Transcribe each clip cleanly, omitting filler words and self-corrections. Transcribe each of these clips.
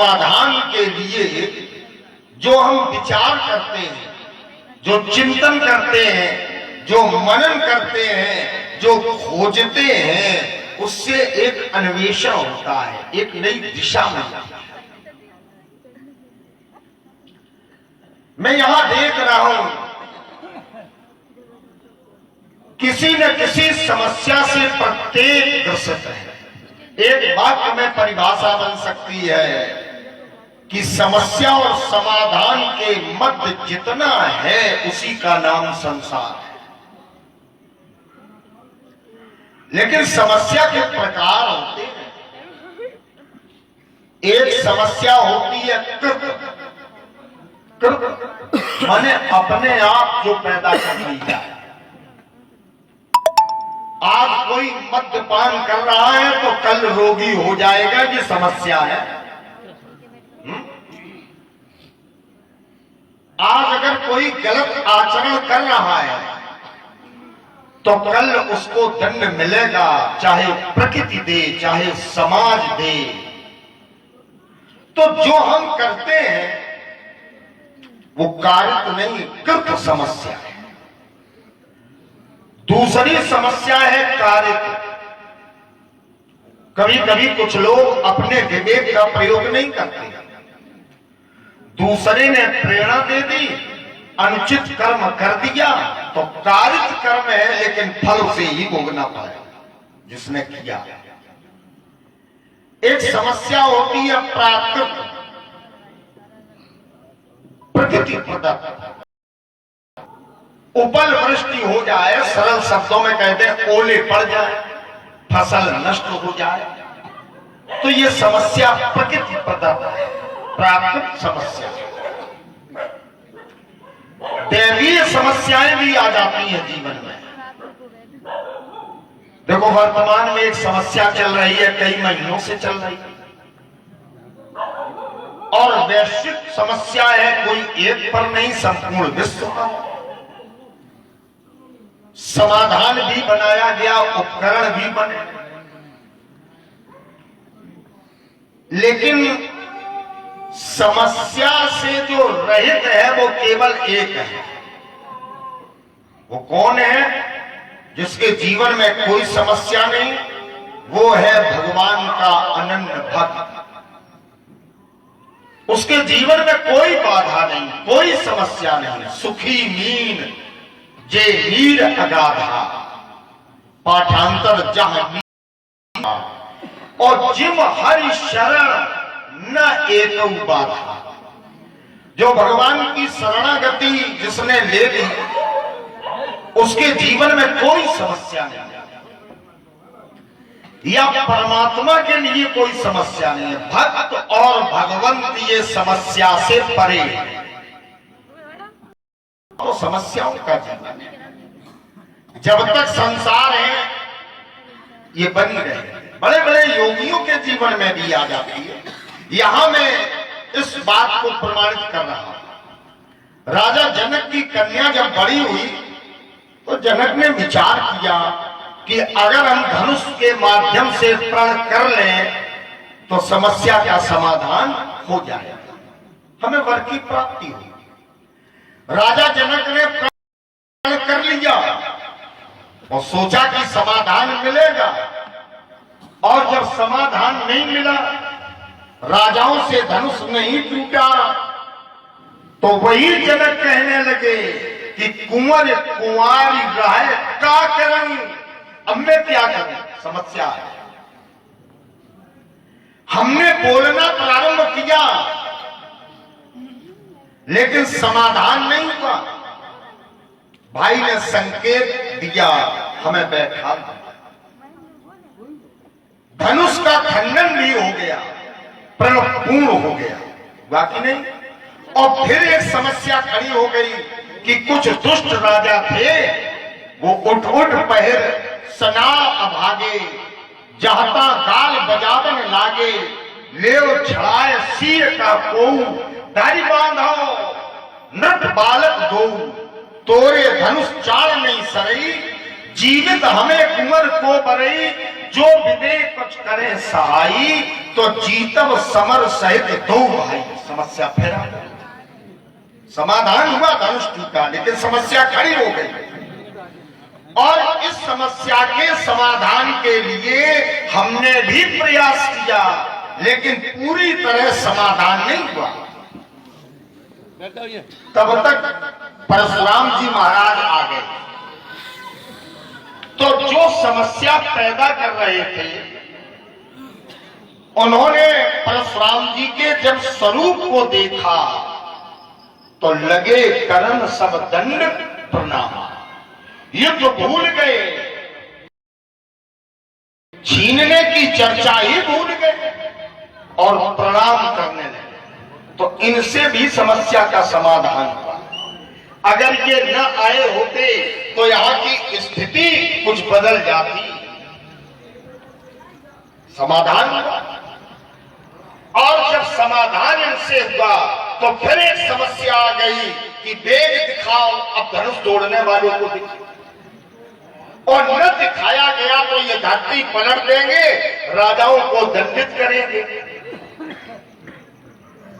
समाधान के लिए जो हम विचार करते हैं, जो चिंतन करते हैं, जो मनन करते हैं, जो खोजते हैं, उससे एक अन्वेषण होता है, एक नई दिशा मिलती है। मैं यहां देख रहा हूं किसी न किसी समस्या से प्रत्येक ग्रसित है। एक वाक्य में परिभाषा बन सकती है कि समस्या और समाधान के मध्य जितना है उसी का नाम संसार है। लेकिन समस्या के प्रकार होते हैं। एक समस्या होती है कृत माने अपने आप जो पैदा कर ली जाए। आज कोई मद्यपान कर रहा है तो कल रोगी हो जाएगा, ये समस्या है। आज अगर कोई गलत आचरण कर रहा है तो कल उसको दंड मिलेगा, चाहे प्रकृति दे चाहे समाज दे। तो जो हम करते हैं वो कारित नहीं, कृत समस्या है। दूसरी समस्या है कारित। कभी कभी कुछ लोग अपने विवेक का प्रयोग नहीं करते, दूसरे ने प्रेरणा दे दी, अनुचित कर्म कर दिया तो कारित कर्म है, लेकिन फल से ही भोगना पड़ेगा जिसने किया। एक समस्या होती है प्राकृत, प्रकृति प्रदत्त। उपल वृष्टि हो जाए, सरल शब्दों में कहते हैं ओले पड़ जाए, फसल नष्ट हो जाए, तो ये समस्या प्रकृति प्रदत्त है, प्राकृत समस्या। दैवीय समस्याएं भी आ जाती हैं जीवन में। देखो वर्तमान में एक समस्या चल रही है, कई महीनों से चल रही है, और वैश्विक समस्या है, कोई एक पर नहीं, संपूर्ण विश्व पर। समाधान भी बनाया गया, उपकरण भी बने, लेकिन समस्या से जो रहित है वो केवल एक है। वो कौन है? जिसके जीवन में कोई समस्या नहीं, वो है भगवान का अनन्य भक्त। उसके जीवन में कोई बाधा नहीं, कोई समस्या नहीं। सुखी मीन जे नीर अगाधा, पाठांतर जहां और जिम हरि शरण न एक बाधा। जो भगवान की शरणागति जिसने ले ली, उसके जीवन में कोई समस्या नहीं, या परमात्मा के लिए कोई समस्या नहीं है। भक्त और भगवंत ये समस्या से परे है, तो समस्याओं का जीवन है। जब तक संसार है ये बनी रहे। बड़े बड़े योगियों के जीवन में भी आ जाती है। यहां मैं इस बात को प्रमाणित कर रहा हूं। राजा जनक की कन्या जब बड़ी हुई तो जनक ने विचार किया कि अगर हम धनुष के माध्यम से प्रण कर लें तो समस्या का समाधान हो जाएगा, हमें वर की प्राप्ति होगी। राजा जनक ने प्रण कर लिया और सोचा कि समाधान मिलेगा, और जब समाधान नहीं मिला, राजाओं से धनुष नहीं टूटा, तो वही जनक कहने लगे कि कुंवर कुंवारी रहे का करूं, अब मैं क्या करूं, समस्या है। हमने बोलना प्रारंभ किया लेकिन समाधान नहीं हुआ। भाई ने संकेत दिया, हमें बैठा दिया। धनुष का खंडन भी हो गया, प्रण पूर्ण हो गया, बाकी नहीं। और फिर एक समस्या खड़ी हो गई कि कुछ दुष्ट राजा थे, वो उठ उठ पहर सना अभागे, जहता गाल बजावन लागे, लेव छड़ाए सिर का कोऊ, दारी बांधो नट बालक दो, तोरे धनुष चाल नहीं सरई, जीवित हमें कुंवर को बरई, जो विदे कुछ करे सहाई, तो जीतब समर सहित दो भाई। समस्या फिर आ गई, समाधान हुआ, धनुष टूटा, लेकिन समस्या खड़ी हो गई। और इस समस्या के समाधान के लिए हमने भी प्रयास किया, लेकिन पूरी तरह समाधान नहीं हुआ। तब तक परशुराम जी महाराज आ गए। तो जो समस्या पैदा कर रहे थे, उन्होंने परशुराम जी के जब स्वरूप को देखा तो लगे करन सब दंड प्रणाम। युद्ध भूल गए, छीनने की चर्चा ही भूल गए और प्रणाम करने लगे। तो इनसे भी समस्या का समाधान हुआ। अगर ये न आए होते तो यहां की स्थिति कुछ बदल जाती। समाधान हुआ, और जब समाधान इनसे हुआ तो फिर एक समस्या आ गई कि वेग दिखाओ। अब धनुष तोड़ने वालों को दिखाओ, और न दिखाया गया तो ये धरती पलट देंगे, राजाओं को दंडित करेंगे।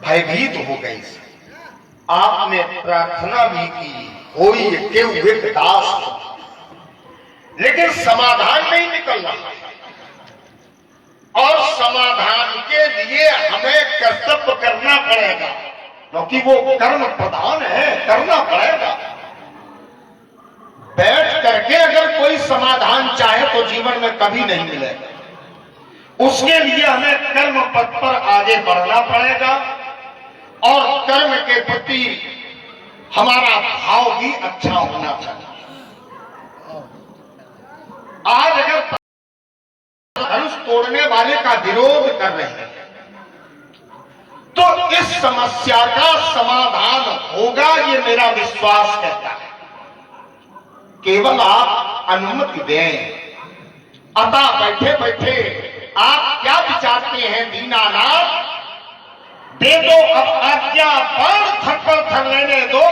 भयभीत हो गई। आपने प्रार्थना भी की, कोई के हुए दास, लेकिन समाधान नहीं निकल रहा। और समाधान के लिए हमें कर्तव्य करना पड़ेगा, क्योंकि वो कर्म प्रधान है, करना पड़ेगा। बैठ करके अगर कोई समाधान चाहे तो जीवन में कभी नहीं मिलेगा। उसके लिए हमें कर्म पथ पर आगे बढ़ना पड़ेगा, और कर्म के प्रति हमारा भाव भी अच्छा होना चाहिए। आज अगर धनुष तोड़ने वाले का विरोध कर रहे हैं तो इस समस्या का समाधान होगा, ये मेरा विश्वास कहता है। केवल आप अनुमति दें। अतः बैठे बैठे आप क्या विचारते हैं दीनानाथ? दे दो अब आज्ञा, बाण थप्पड़ थर लेने दो।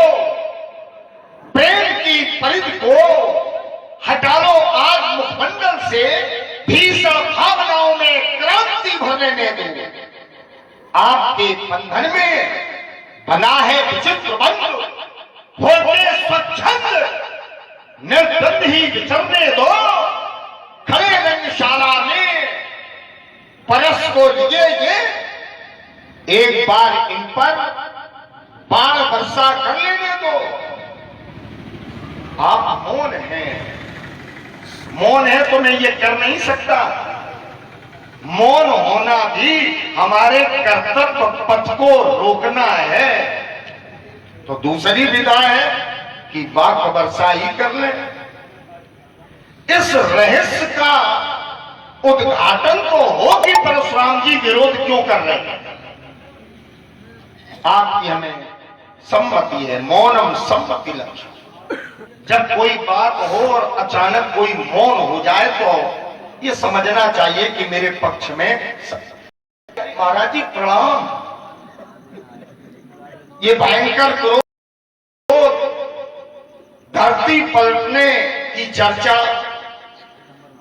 प्रेम की परिधि को हटा लो आज मुखमंडल से, भीषण भावनाओं में क्रांति भर लेने दो। आपके बंधन में बना है विचित्र बंध, होते स्वच्छंद निर्द्वंद ही विचरने दो। खड़े रंगशाला में परस को लिए एक बार इन पर बाण वर्षा कर लेने दो। आप मौन हैं, मौन है तो मैं ये कर नहीं सकता। मौन होना भी हमारे कर्तव्य पथ को रोकना है। तो दूसरी विधा है कि वाक वर्षा ही कर ले। इस रहस्य का उद्घाटन तो हो कि परशुराम जी विरोध क्यों कर रहे हैं। आपकी हमें सम्मति है, मौनम सम्मति लक्ष्य। जब कोई बात हो और अचानक कोई मौन हो जाए तो ये समझना चाहिए कि मेरे पक्ष में। महाराज जी प्रणाम। ये भयंकर क्रोध, धरती पलटने की चर्चा,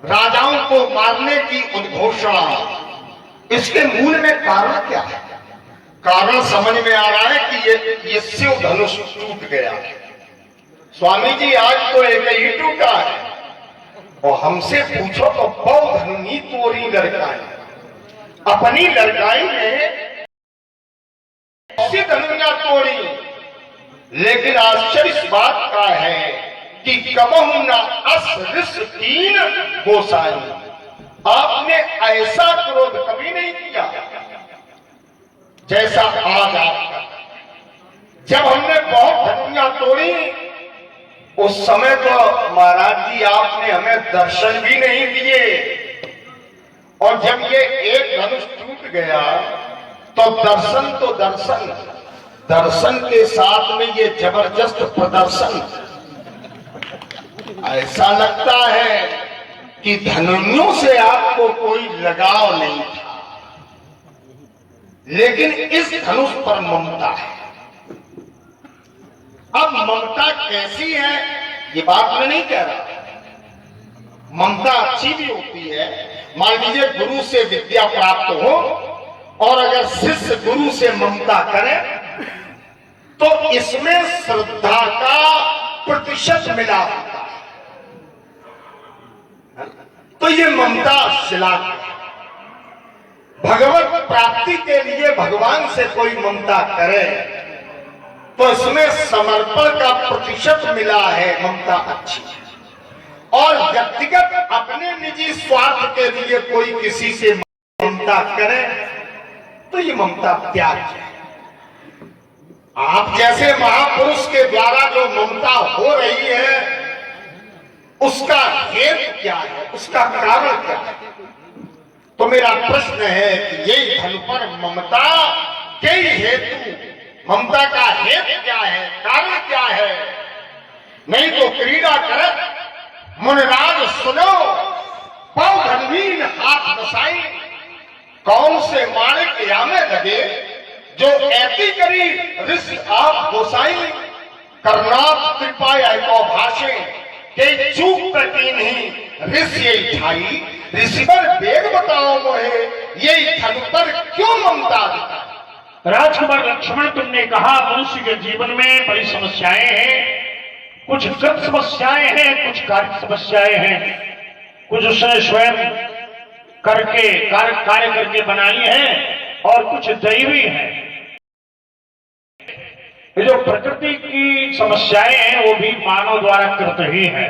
राजाओं को मारने की उद्घोषणा, इसके मूल में कारण क्या है? कारण समझ में आ रहा है कि ये शिव धनुष टूट गया। स्वामी जी आज तो एक ही टूटा है, और हमसे पूछो तो बहु धनुनी तोरी लड़काई। अपनी लड़काई में धनुया तोड़ी, लेकिन आश्चर्य इस बात का है कि कबहू न अस तीन गोसाई। आपने ऐसा क्रोध कभी नहीं किया जैसा आज आपका। जब हमने बहुत धनुया तोड़ी उस समय तो महाराज जी आपने हमें दर्शन भी नहीं दिए, और जब ये एक धनुष टूट गया तो दर्शन तो दर्शन, दर्शन के साथ में ये जबरदस्त प्रदर्शन। ऐसा लगता है कि धनुयों से आपको कोई लगाव नहीं था, लेकिन इस धनुष पर ममता है। अब ममता कैसी है ये बात मैं नहीं कह रहा। ममता अच्छी भी होती है, मान लीजिए गुरु से विद्या प्राप्त हो और अगर शिष्य गुरु से ममता करे तो इसमें श्रद्धा का प्रतिशत मिला होता है। तो ये ममता श्लाघ्य है। भगवत प्राप्ति के लिए भगवान से कोई ममता करे तो इसमें समर्पण का प्रतिशत मिला है, ममता अच्छी है। और व्यक्तिगत अपने निजी स्वार्थ के लिए कोई किसी से ममता करे तो ये ममता त्याग है। आप जैसे महापुरुष के द्वारा जो ममता हो रही है उसका हेतु क्या है, उसका कारण क्या है? तो मेरा प्रश्न है कि यही धन पर ममता के हेतु, ममता का हेतु क्या है, कारण क्या है? नहीं तो क्रीड़ा कर मुनराज सुनो पाव धनवीन हाथ बसाई, कौन से माणिक यामे लगे जो ऐती करी ऋषि आप गोसाई, करनाथ कृपा को भाषे के चूक प्रति नहीं ऋषि छाई, ऋषि पर वेग बताओ मोहे ये धन पर क्यों ममता दिखा? राजकुमार लक्ष्मण, तुमने कहा मनुष्य के जीवन में बड़ी समस्याएं हैं, कुछ कृत समस्याएं हैं, कुछ कार्य समस्याएं हैं, कुछ उसने स्वयं कार्य करके बनाई है और कुछ दैवी है। ये जो प्रकृति की समस्याएं हैं वो भी मानव द्वारा कृत ही है,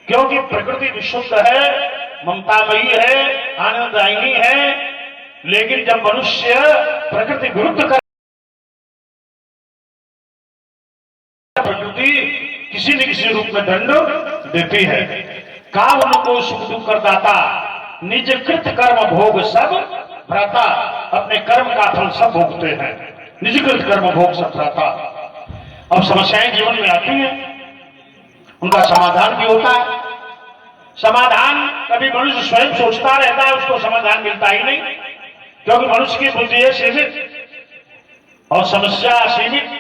क्योंकि प्रकृति विशुद्ध है, ममतामयी है, आनंददायिनी है। लेकिन जब मनुष्य प्रकृति विरुद्ध कर, प्रकृति किसी न किसी रूप में दंड देती है। काम उनको सुख दुख करदाता, निज कृत कर्म भोग सब भ्राता, अपने कर्म का फल सब भोगते हैं, निज कृत कर्म भोग सब भ्राता। अब समस्याएं जीवन में आती हैं, उनका समाधान भी होता है। समाधान कभी मनुष्य स्वयं सोचता रहता है, उसको समाधान मिलता ही नहीं, क्योंकि मनुष्य की बुद्धि है सीमित और समस्या असीमित।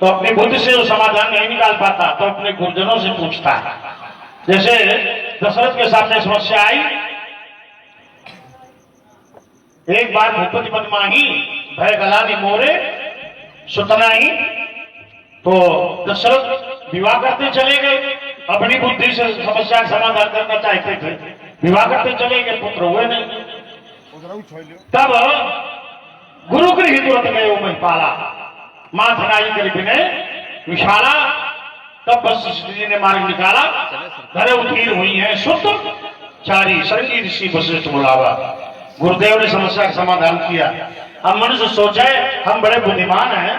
तो अपनी बुद्धि से वो समाधान नहीं निकाल पाता तो अपने गुरुजनों से पूछता है। जैसे दशरथ के सामने समस्या आई, एक बार भूपति बदमाही भय गलानी मोरे सुतनाही, तो दशरथ विवाह करते चले गए, अपनी बुद्धि से समस्या का समाधान करना चाहते थे, विवाह करते चले गए, पुत्र हुए नहीं। तब गुरु गृह तुरंत गए वो महिपाला, मां धनाई कर ने विशाला। तब वशिष्ठ जी ने मार्ग निकाला, घरे उत्तीर्ण हुई है शुद्ध चारी संगी ऋषि वशिष्ठ बुलावा। गुरुदेव ने समस्या का समाधान किया। अब मनुष्य सोचे हम बड़े बुद्धिमान हैं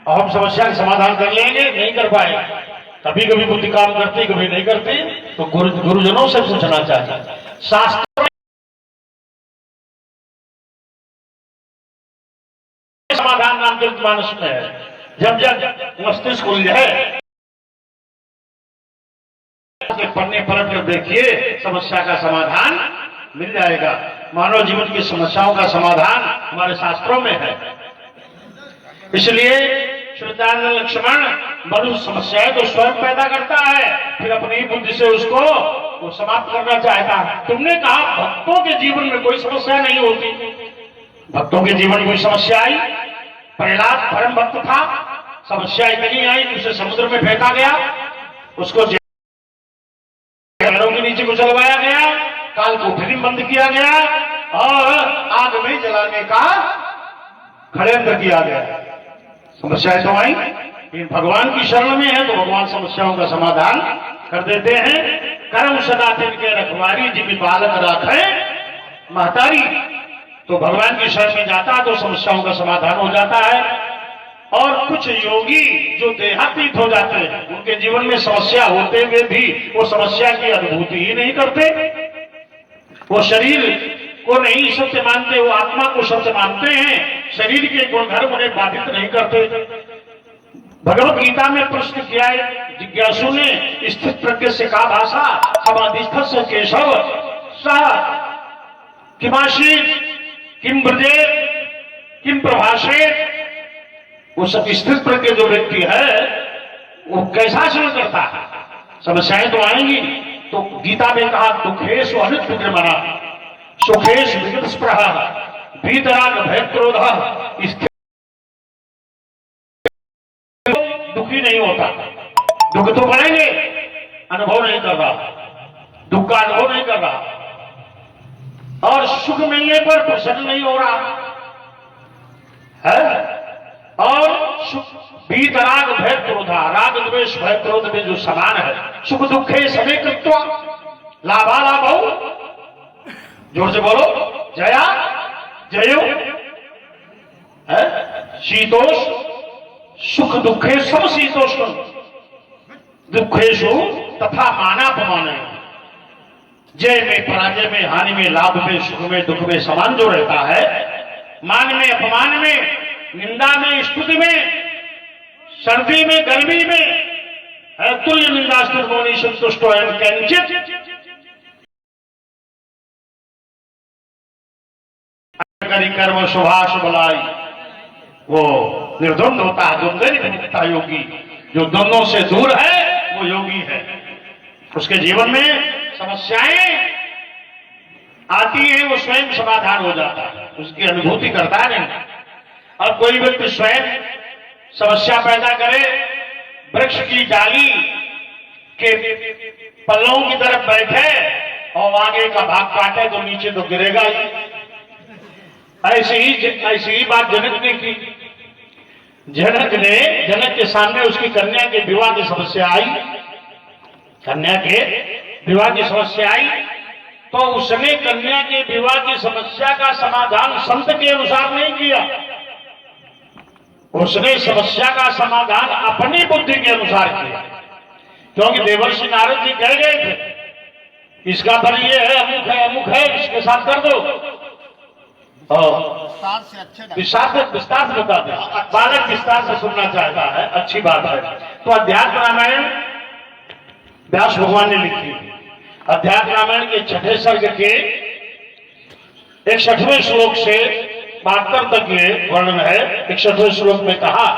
और हम समस्या का समाधान कर लेंगे, नहीं कर पाए। कभी कभी बुद्धि काम करती, कभी नहीं करती, तो गुरुजनों से पूछना चाहिए। शास्त्र समाधान रामचरित मानस में है। जब जब मस्तिष्क खुल जाए पढ़ने पलट कर देखिए, समस्या का समाधान मिल जाएगा। मानव जीवन की समस्याओं का समाधान हमारे शास्त्रों में है। इसलिए श्रीदान लक्ष्मण मनुष्य समस्याएं तो स्वयं पैदा करता है, फिर अपनी बुद्धि से उसको वो समाप्त करना चाहता है। तुमने कहा भक्तों के जीवन में कोई समस्या नहीं होती, भक्तों के जीवन में कोई समस्या आई। प्रहलाद परम भक्त था, समस्या इतनी आई कि उसे समुद्र में फेंका गया, उसको पैरों के नीचे कुचलवाया गया, काल कोठरी में बंद किया गया और आग में जलाने का षड्यंत्र किया गया। समस्याएं तो आई, लेकिन भगवान की शरण में है तो भगवान समस्याओं का समाधान कर देते हैं। कर्म सदा के रखवारी जिम्मे बालक राखे महतारी, तो भगवान की शरण में जाता तो समस्याओं का समाधान हो जाता है। और कुछ योगी जो देहातीत हो जाते हैं, उनके जीवन में समस्या होते हुए भी वो समस्या की अनुभूति ही नहीं करते, वो शरीर को नहीं सत्य मानते, वो आत्मा को सत्य मानते हैं, शरीर के गुणधर्म उन्हें बाधित नहीं करते। भगवत गीता में प्रश्न किया है जिज्ञासु ने, स्थित प्रज्ञ से का भाषा समाधिस्थ से केशव सा किमाशीत किम ब्रजे किम प्रभाषे। वो सब स्थित प्रज्ञ जो व्यक्ति है वो कैसा आचरण करता है। समस्याएं तो आएंगी, तो गीता में कहा दुखेश अनित मना, सुखेश विगत स्पृह वीतराग भय क्रोध दुखी नहीं होता। दुख तो करेंगे, अनुभव नहीं कर रहा, दुख का अनुभव नहीं कर रहा, और सुख मिलने पर प्रसन्न नहीं हो रहा है। और वीतराग भय क्रोधा, राग द्वेष भय क्रोध में जो समान है, सुख दुखे सभी कृत्वा लाभालाभौ, जोर से बोलो, जया जयो है, शीतोष सुख दुखे सब शीतोष्ण दुखेशु तथा मानापमान, जय में पराजय में हानि में लाभ में सुख में दुख में समान जो रहता है, मान में अपमान में, निंदा में स्तुति में, सर्दी में गर्मी में, तुल्य निंदा स्तुति संतुष्ट कैंचित कर्म सुभाष बलाई, वो निर्द्वंद होता है, द्वंद्व योगी, जो दोनों से दूर है वो योगी है। उसके जीवन में समस्याएं आती है, वो स्वयं समाधान हो जाता है, उसकी अनुभूति करता नहीं। अब कोई व्यक्ति स्वयं समस्या पैदा करे, वृक्ष की डाली के पल्लों की तरफ बैठे और आगे का भाग काटे तो नीचे तो गिरेगा ही। ऐसी ही बात जनक ने की। जनक के सामने उसकी कन्या के विवाह की समस्या आई, कन्या के विवाह की समस्या आई, तो उसने कन्या के विवाह की समस्या का समाधान संत के अनुसार नहीं किया, उसने समस्या का समाधान अपनी बुद्धि के अनुसार किया। क्योंकि देवर्षि नारद जी कह गए थे, इसका फल ये है, अमुक है, इसके साथ कर दो। विस्तार से बता दे, बालक विस्तार से सुनना चाहता है, अच्छी बात है। तो अध्यात्म रामायण व्यास भगवान ने लिखी। अध्यात्म रामायण के 6ठे सर्ग के 61वें श्लोक से 72 तक ये वर्णन है। 61वें श्लोक में कहा,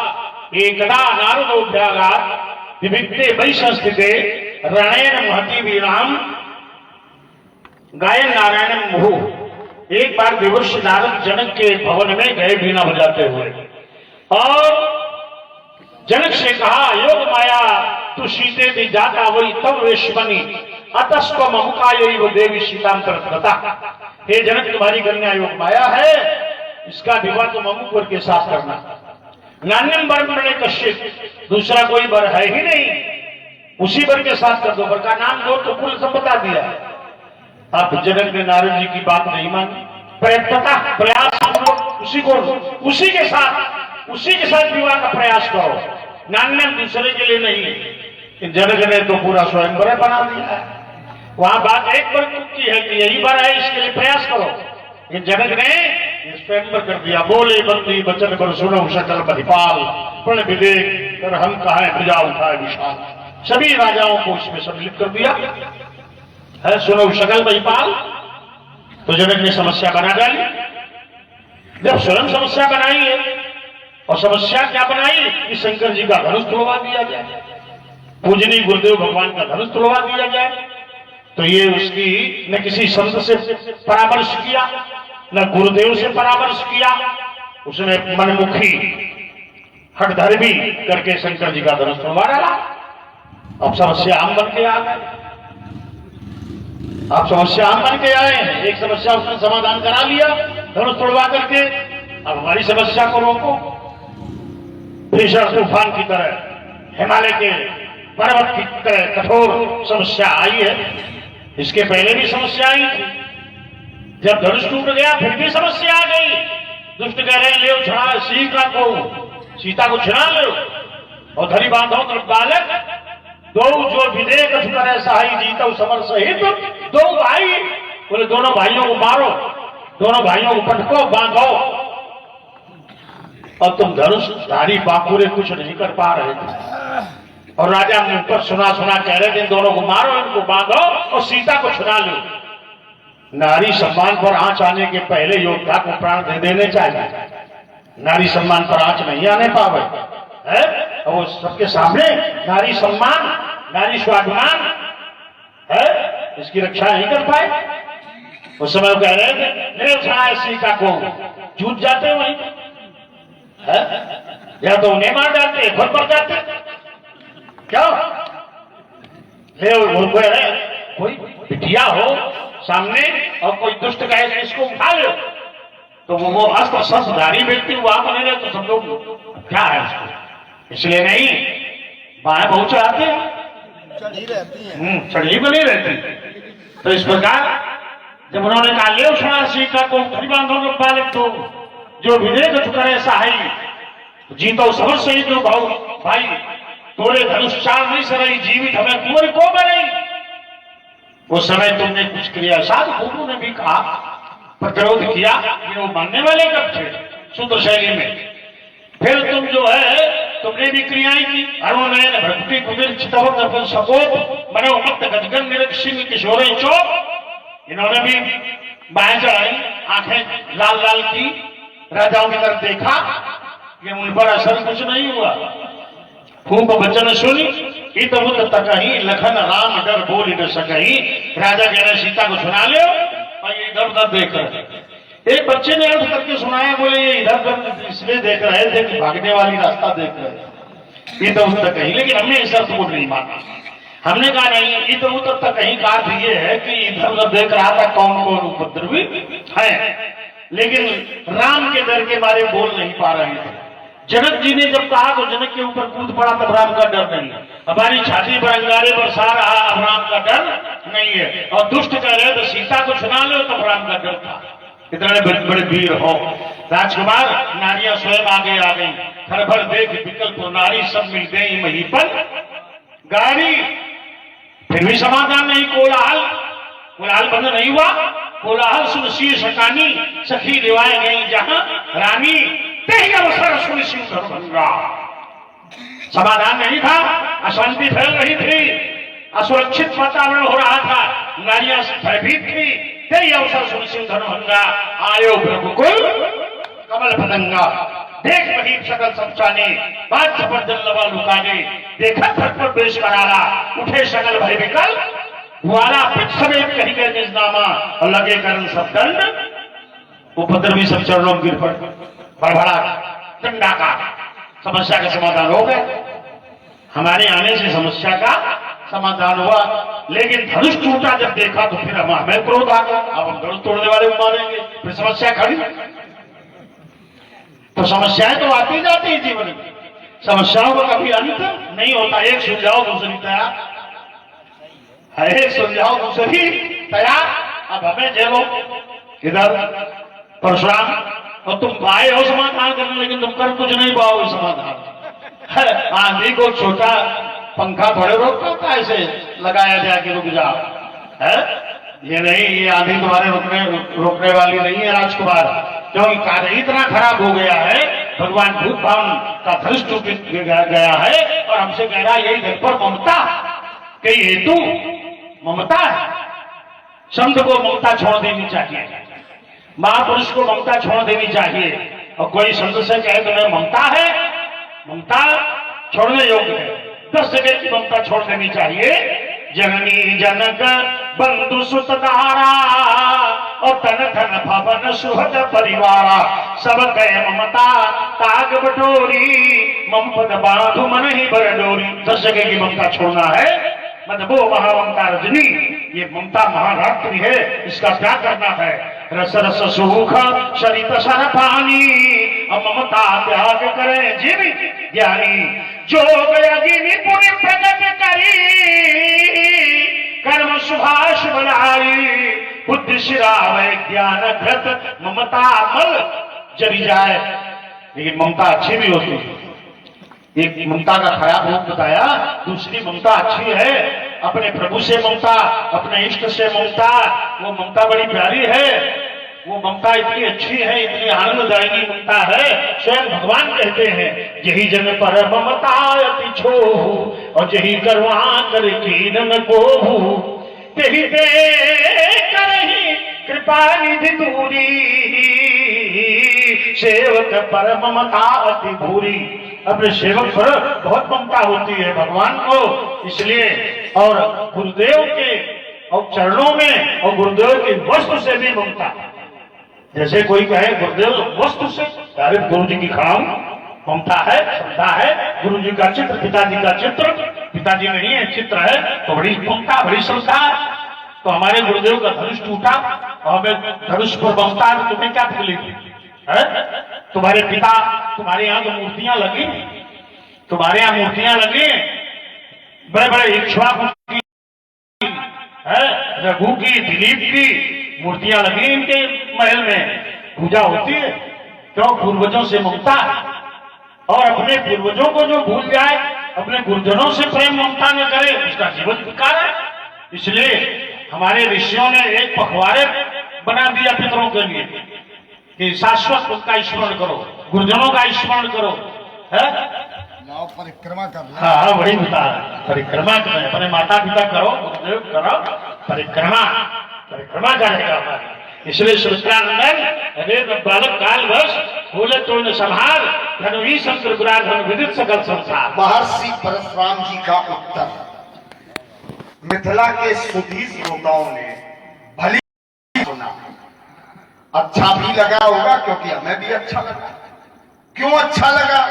एकदा नारदोभ्यागात् विविक्ते वैशंस्थिते रणेन महति वीणाम गायन नारायण मुहुः। एक बार देवर्षि नारद जनक के भवन में गए वीणा बजाते हुए, और जनक से कहा, योग माया तू सीते दी जाता वही तब वेश्मनी अतस्व ममुकाय वो देवी सीतांतरता। हे जनक, तुम्हारी कन्या योग माया है, इसका विवाह तुम अमुक के साथ करना। नान्यम वर मरणे कश्चित, दूसरा कोई वर है ही नहीं, उसी वर के साथ कर दो। वर का नाम दो तो कुल सब बता दिया। अब जनक ने नारद जी की बात नहीं मानी, प्रयास उसी के साथ विवाह का प्रयास करो, नान्यम दूसरे के लिए नहीं। जनक ने तो पूरा स्वयंवर बना दिया है। वहां बात एक बार की है कि यही बार है, इसके लिए प्रयास करो। जनक ने स्वयंवर कर दिया। बोले बंदी बचन पर सुनो सकल परिपाल, प्रण विवेक कर हम कहा भुजा उठाए विशाल। सभी राजाओं को इसमें सम्मिलित कर दिया है, सुनो सकल परिपाल। तो जनक ने समस्या बना डाली। जब स्वयं समस्या बनाई है, और समस्या क्या बनाई कि शंकर जी का धनुष तुड़वा दिया जाए, पूजनीय गुरुदेव भगवान का धनुष तुड़वा दिया जाए। तो ये उसकी न किसी संत से परामर्श किया, न गुरुदेव से परामर्श किया, उसने मनमुखी हठधर्मी करके शंकर जी का धनुष तुड़वा डाला। अब समस्या हम बन के आ गए, आप समस्या हम बन के आए हैं। एक समस्या उसने समाधान करा लिया धनुष तोड़वा करके, अब हमारी समस्या को रोको। भीषण तूफान की तरह, हिमालय के पर्वत की तरह कठोर समस्या आई है। इसके पहले भी समस्या आई थी, जब धनुष टूट गया फिर भी समस्या आ गई। दुष्ट कह रहे ले छुड़ा सीता को छुड़ा लो और धरी बांधो तो बालक दो जो विदेक करे सहाई जीता समर सहित। दो भाई बोले, दोनों भाइयों को मारो, दोनों भाइयों को पटको बांधो। और तुम धनुषधारी बांकुरे कुछ नहीं कर पा रहे थे, और राजा ने ऊपर सुना कह रहे थे दोनों को मारो, इनको बांधो और सीता को छुड़ा लो। नारी सम्मान पर आंच आने के पहले योद्धा को प्राण दे देने चाहिए। नारी सम्मान पर आंच नहीं आने पावे है, और वो सबके सामने नारी सम्मान, नारी स्वाभिमान है, इसकी रक्षा नहीं कर पाए। उस समय वो कह रहे थे मेरे उठाए सीता को जूझ जाते वहीं है? या तो उन्हें मार डालते खुद मर जाते क्या वो कह रहे कोई बिटिया हो सामने और कोई दुष्ट कहे कि इसको उठा लो तो वो अस्त्र शस्त्रधारी व्यक्ति वहां बने रहे तो सब लोग क्या है उसको इसलिए नहीं बाएं बहुत चढ़ाते हैं चढ़ी बनी रहती तो इस प्रकार जब उन्होंने कहा ले उठा सीता को बांधो बालक तो जो विवेक करे सहाई जीतो समझ सही तो भाई तोरे धनुष चार नहीं सरई जीवित हमें कुंवर को बने उस समय तुमने कुछ क्रिया साधु गुरु ने भी कहा प्रतिरोध किया कि वो मानने वाले कब थे सूत्र शैली में फिर तुम जो है तुमने भी क्रियाएं की अरुणयन भक्ति कुबीर चितवन सपोप मनो मत गजगन निरक्षिण किशोर चौक इन्होंने भी बाएं चढ़ाई आंखें लाल लाल की राजाओं की तरफ देखा कि उन पर असर कुछ नहीं हुआ खूब वचन सुनी इत उत तकही लखन राम डर बोल न सकही राजा कह रहे सीता को सुना लो और ये इधर उधर देख रहे एक बच्चे ने अर्थ करके सुनाया बोले ये इधर उधर इसलिए देख रहे थे कि भागने वाली रास्ता देख रहे ये तो उत कही लेकिन हमने इस अर्थ को नहीं माना हमने कहा नहीं इत उत कहीं का अर्थ ये है कि इधर उधर देख रहा था कौन कौन उपद्रवी है लेकिन राम के डर के मारे बोल नहीं पा रहे थे जनक जी ने जब कहा तो जनक के ऊपर कूद पड़ा तब राम का डर नहीं हमारी छाती पर अंगारे बरसा रहा अब राम का डर नहीं है और दुष्ट कह रहे तो सीता को सुना लो तब राम का डर था इतने बड़े बड़े वीर हो राजकुमार नारियां स्वयं आगे आ गई घर भर देख विकल्प नारी सब मिल गई वहीं पर गाड़ी फिर भी समाधान नहीं कोलाहल बंद नहीं हुआ कोलाहल सुन शीर्ष सकानी सखी दिवाए गई जहां रानी तेही अवसर सुन शिव दरभंगा समाधान नहीं था अशांति फैल रही थी असुरक्षित वातावरण हो रहा था नारियां भयभीत थी तेही अवसर सुन शिव दरभंगा आयो प्रभुकुल कमल पतंगा देख वही सकल समचाने बात पर जल्लवा लुकाने देखा थक पर पेश कराला उठे सकल भय विकल हुआला पिछ समेत कही गए निजनामा और लगे करण सब दंड उपद्रवी सब चरणों गिर पड़ बड़बड़ा डंडा का समस्या का समाधान हो गया हमारे आने से समस्या का समाधान हुआ लेकिन धनुष टूटा जब देखा तो फिर हमें क्रोध आ गया अब हम धनुष तोड़ने वाले को मारेंगे फिर समस्या खड़ी तो समस्याएं तो आती जाती है जीवन में समस्याओं का कभी अंत नहीं होता एक सुलझाओ दूसरी तैयार एक सुलझाओ दूसरी तैयार अब हमें झेलो इधर परशुराम और तुम आए हो समाधान करने लेकिन तुम कर कुछ नहीं पाओगे समाधान आंधी को छोटा पंखा थोड़े रोकता था ऐसे लगाया जाए कि रुक जाओ है ये नहीं ये आंधी तुम्हारे रोकने वाली नहीं है राजकुमार क्योंकि कार्य इतना खराब हो गया है भगवान भूत भावन का धनुष टूट गया है और हमसे कह रहा है यही घर पर ममता कई हेतु ममता है संत को ममता छोड़ देनी चाहिए महापुरुष को ममता छोड़ देनी चाहिए और कोई संत से कहे तो मैं ममता है ममता छोड़ने योग्य है 10 जगह की ममता छोड़ देनी चाहिए जननी जनक बंधु सुतदारा और तन धन भवन सुहद परिवारा सब गए ममता ताग बटोरी मम पद बांधु मन ही बर डोरी 10 जगह की ममता छोड़ना है मतलब वो महाममता रजनी ये ममता महारात्रि है इसका त्याग करना है रस रस सुख शरीर सर पानी और ममता त्याग करे जीवी ज्ञानी जोग यज्ञ पुण्य प्रगट करी कर्म सुभाष बनाई बुद्धि शिरावय ज्ञान घृत ममता मल जरी जाए लेकिन ममता अच्छी भी होती है एक ममता का खराब रूप बताया दूसरी ममता अच्छी है अपने प्रभु से ममता अपने इष्ट से ममता वो ममता बड़ी प्यारी है वो ममता इतनी अच्छी है इतनी आनंददायी ममता है स्वयं भगवान कहते हैं यही जन पर ममता अति छोहु और यही करवा कर कीन को यही दे करही कृपा निधि दूरी सेवक पर ममता अति भूरी अपने सेवक पर बहुत ममता होती है भगवान को इसलिए और गुरुदेव के और चरणों में और गुरुदेव की वस्तु से भी ममता। जैसे कोई कहे गुरुदेव वस्तु से, अरे गुरु जी की खाम ममता है, श्रद्धा है, गुरु जी का चित्र, पिताजी का चित्र, पिताजी नहीं है चित्र है, तो बड़ी ममता, बड़ी श्रद्धा। तो हमारे गुरुदेव का धनुष टूटा और हमें धनुष पर ममता है, तो तुम्हें क्या तकलीफ है? तुम्हारे पिता, तुम्हारे यहाँ तो मूर्तियां लगी, तुम्हारे यहाँ मूर्तियां लगी, बड़े बड़े इक्ष्वाकु की है, रघु की, दिलीप की मूर्तियां लगी इनके महल में, पूजा होती है। क्यों? पूर्वजों से ममता है। और अपने पूर्वजों को जो भूल जाए, अपने गुरुजनों से प्रेम ममता न करे, उसका जीवन बेकार है। इसलिए हमारे ऋषियों ने एक पखवाड़े बना दिया पितरों के लिए कि शाश्वत उनका स्मरण करो, गुरुजनों का स्मरण करो, है? परिक्रमा कर रहे। हाँ, वही बता रहे, परिक्रमा करें, अपने माता पिता करो, गुरुदेव करो, परिक्रमा परिक्रमा करेगा हमारी। इसलिए शुक्रानंदन अरे बालक काल वर्ष बोले तो न संहार धनु ही शंकर गुरार धनु विदित सकल संसार। महर्षि परशुराम जी का उत्तर मिथिला के सुधी श्रोताओं ने भली सुना, अच्छा भी लगा होगा, क्योंकि हमें भी अच्छा लगा। क्यों अच्छा लगा?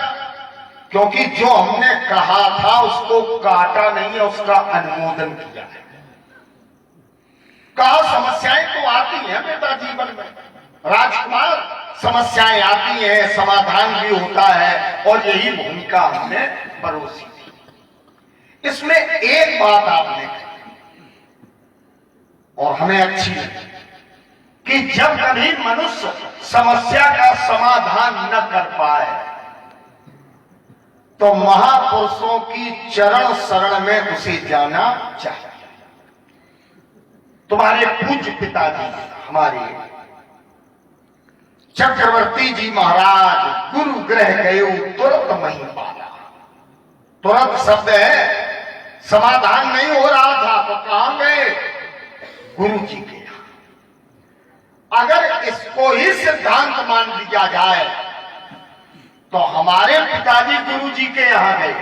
क्योंकि जो हमने कहा था उसको काटा नहीं है, उसका अनुमोदन किया है। कहा समस्याएं तो आती हैं बेटा जीवन में, राजकुमार, समस्याएं आती हैं, समाधान भी होता है, और यही भूमिका हमने परोसी थी। इसमें एक बात आपने कही और हमें अच्छी लगी कि जब कभी मनुष्य समस्या का समाधान न कर पाए तो महापुरुषों की चरण शरण में उसे जाना चाहिए। तुम्हारे पूज्य पिताजी हमारे चक्रवर्ती जी महाराज गुरु ग्रह गए तुरंत महिपाला। तुरंत शब्द है, समाधान नहीं हो रहा था तो कहां गए? गुरु जी के यहां। अगर इसको ही सिद्धांत मान लिया जाए तो हमारे पिताजी गुरु जी के यहां गए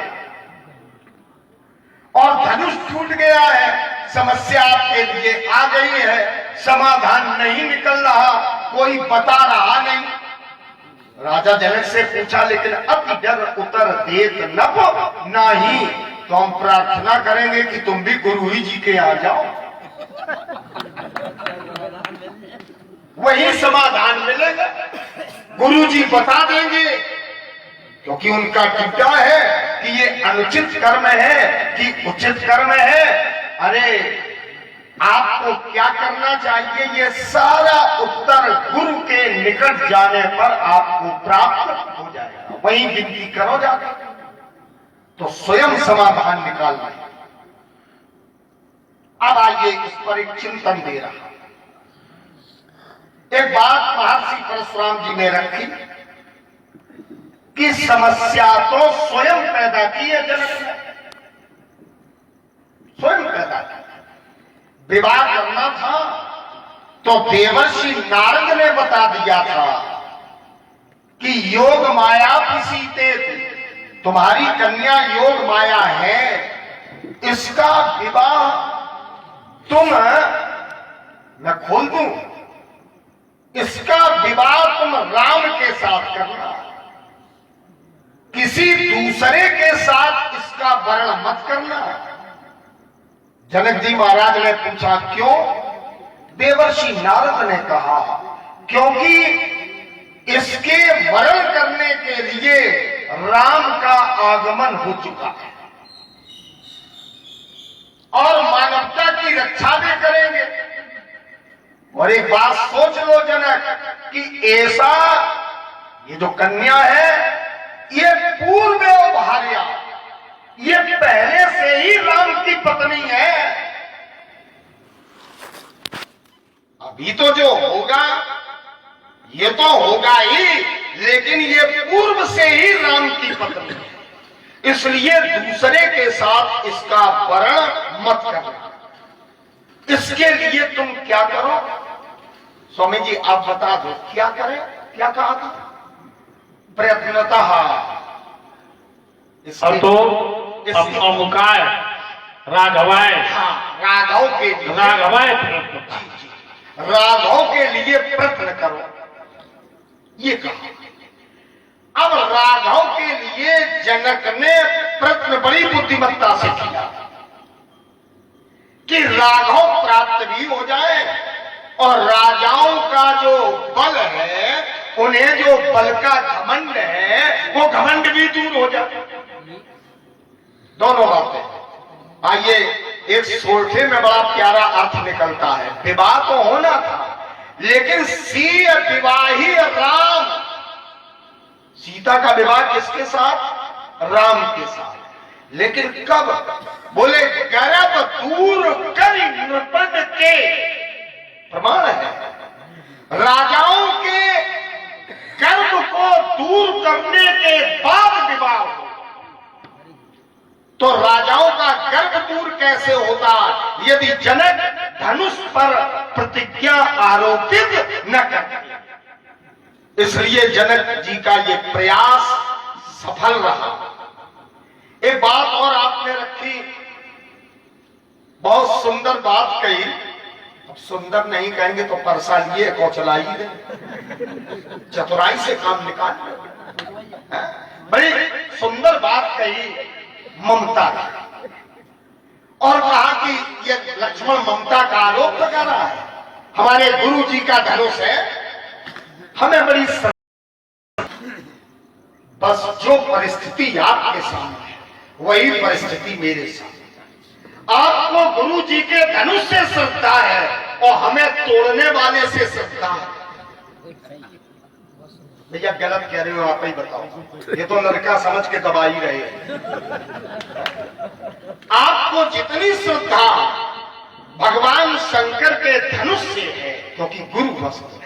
और धनुष टूट गया है, समस्या आपके लिए आ गई है, समाधान नहीं निकल रहा, कोई बता रहा नहीं। राजा जनक से पूछा, लेकिन अति डर उतर देत नभ नाही, तो हम प्रार्थना करेंगे कि तुम भी गुरु ही जी के यहाँ जाओ, वही समाधान मिलेगा, गुरु जी बता देंगे। क्योंकि उनका टिप्पा है कि ये अनुचित कर्म है कि उचित कर्म है। अरे आपको क्या करना चाहिए, ये सारा उत्तर गुरु के निकट जाने पर आपको प्राप्त हो जाएगा, वहीं विनती करो जाकर, तो स्वयं समाधान निकाल लें। अब आइए इस पर एक चिंतन दे रहा। एक बात महर्षि परशुराम जी ने रखी कि समस्या तो स्वयं पैदा की है जनक ने, स्वयं पैदा की। विवाह करना था तो देवर्षि नारद ने बता दिया था कि योग माया पिसीते, तुम्हारी कन्या योग माया है, इसका विवाह तुम, मैं खोल दूं, इसका विवाह तुम राम के साथ करना, किसी दूसरे के साथ इसका वर्ण मत करना। जनक जी महाराज ने पूछा क्यों? देवर्षि नारद ने कहा क्योंकि इसके वर्ण करने के लिए राम का आगमन हो चुका है और मानवता की रक्षा भी करेंगे। और एक बात सोच लो जनक कि ऐसा ये जो कन्या है ये पूर्व भार्या, ये पहले से ही राम की पत्नी है। अभी तो जो होगा ये तो होगा ही, लेकिन ये पूर्व से ही राम की पत्नी है, इसलिए दूसरे के साथ इसका वर्ण मत करना। इसके लिए तुम क्या करो? स्वामी जी आप बता दो क्या करें, क्या कहा था? प्रयत्नतः अब तो अमुकाय राघवाय, हाँ, राघव के लिए, राघवाय, राघव के लिए प्रयत्न करो, ये कहा। अब राघव के लिए जनक ने प्रयत्न बड़ी बुद्धिमत्ता से किया कि राघव प्राप्त भी हो जाए और राजाओं का जो बल है, उन्हें जो बल का घमंड है, वो घमंड भी दूर हो जाए। दोनों बातें। आइए, एक सोल्ठे में बड़ा प्यारा अर्थ निकलता है। विवाह तो होना था, लेकिन सीय विवाही राम, सीता का विवाह किसके साथ? राम के साथ। लेकिन कब? बोले गर्भ दूर कर नृपन के, प्रमाण है राजाओं के गर्भ को दूर करने के बाद विवाह हो। तो राजाओं का गर्भ दूर कैसे होता यदि जनक धनुष पर प्रतिज्ञा आरोपित न करते। इसलिए जनक जी का ये प्रयास सफल रहा। एक बात और आपने रखी, बहुत सुंदर बात कही। अब सुंदर नहीं कहेंगे तो परसा लिए कौचलाई दे, चतुराई से काम निकाल। बड़ी सुंदर बात कही ममता की, और कहा कि ये लक्ष्मण ममता का आरोप लगा रहा है। हमारे गुरु जी का धनुष है, हमें बड़ी बस जो परिस्थिति आपके सामने है वही परिस्थिति मेरे सामने। आपको गुरु जी के धनुष से श्रद्धा है और हमें तोड़ने वाले से श्रद्धा है। भैया गलत कह रहे हो, आप ही बताओ। ये तो लड़का समझ के दबा ही रहे। आपको जितनी श्रद्धा भगवान शंकर के धनुष से है, क्योंकि गुरु वस्तु है,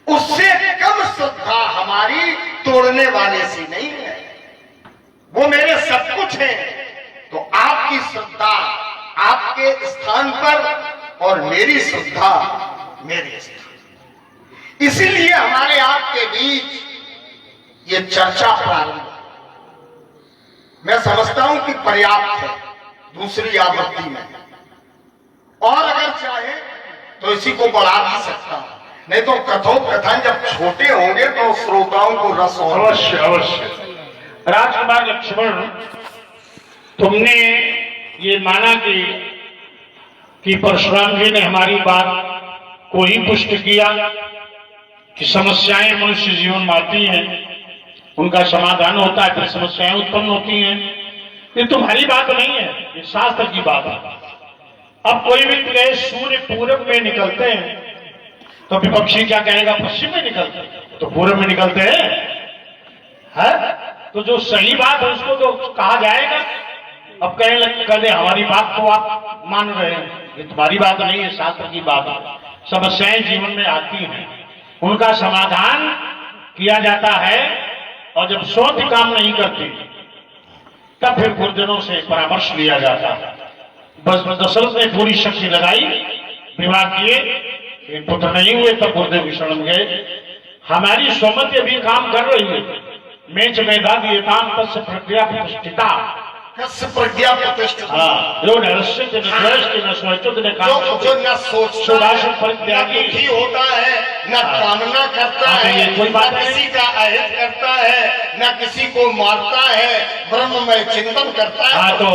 उससे कम श्रद्धा हमारी तोड़ने वाले से नहीं है। वो मेरे सब कुछ है। तो आपकी श्रद्धा आपके स्थान पर और मेरी श्रद्धा मेरे स्थान। इसीलिए हमारे आपके बीच ये चर्चा प्रारंभ, मैं समझता हूं कि पर्याप्त है दूसरी आवृत्ति में, और अगर चाहे तो इसी को बढ़ा भी सकता हूं। नहीं तो कथोपकथन जब छोटे होंगे तो श्रोताओं को रस हो। अवश्य अवश्य। राजकुमार लक्ष्मण, तुमने ये माना कि परशुराम जी ने हमारी बात को ही पुष्ट किया कि समस्याएं मनुष्य जीवन में आती हैं, उनका समाधान होता है, फिर समस्याएं उत्पन्न होती हैं। ये तुम्हारी बात नहीं है, ये शास्त्र की बात है। अब कोई भी कहे सूर्य पूरब में निकलते हैं तो विपक्षी क्या कहेगा? पश्चिम में निकलते हैं। तो पूरब में निकलते हैं, है? तो जो सही बात है उसको तो कहा जाएगा। अब कहने हमारी बात को आप मान रहे हैं, ये तुम्हारी बात नहीं है, शास्त्र की बात है। समस्याएं जीवन में आती हैं, उनका समाधान किया जाता है, और जब शोध काम नहीं करती तब फिर गुरुजनों से परामर्श लिया जाता है। बस दशरथ ने पूरी शक्ति लगाई, विवाह किए, पुत्र नहीं हुए, तब गुरुदेव की शरण में गए। हमारी स्वमति अभी काम कर रही है। मेच मेधा दिएताम तस्य प्रज्ञा प्रतिष्ठिता, प्रज्ञा प्रतिष्ठित, जो न सोचते न काम, जो न सोचता दुखी होता है, न कामना करता है, न किसी का अहित करता है, न किसी को मारता है, ब्रह्म में चिंतन करता है। हाँ, तो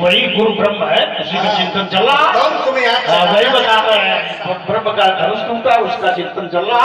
वही गुरु ब्रह्म है, उसी का चिंतन चल रहा। तुम्हें वही बता रहे हैं, ब्रह्म का धनुष टूटा, उसका चिंतन चल रहा।